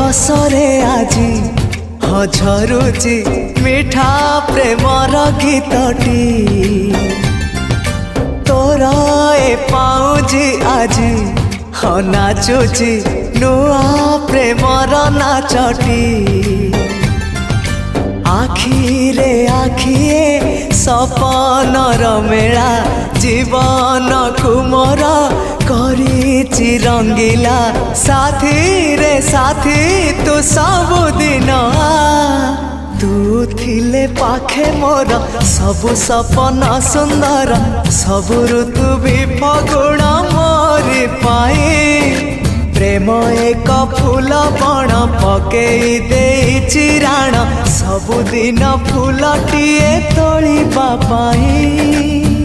रसरे आजी झरुची मिठा प्रेमर गीतटी तोर ए पाउजी आजी नाचुची नुआ प्रेमर नाचटी आखिरे आखिए सपनर मेला जीवन कुमर करिछि रंगीला साथी रे साथी तू सबुदिन तू थिले पाखे मोर सबु सपन सुंदर सबु ऋतु भी फगुण मोरी पाई प्रेम एक फूल बण पकेई देइछि राण सबुदिन फूलटिए तोलिबा पाई।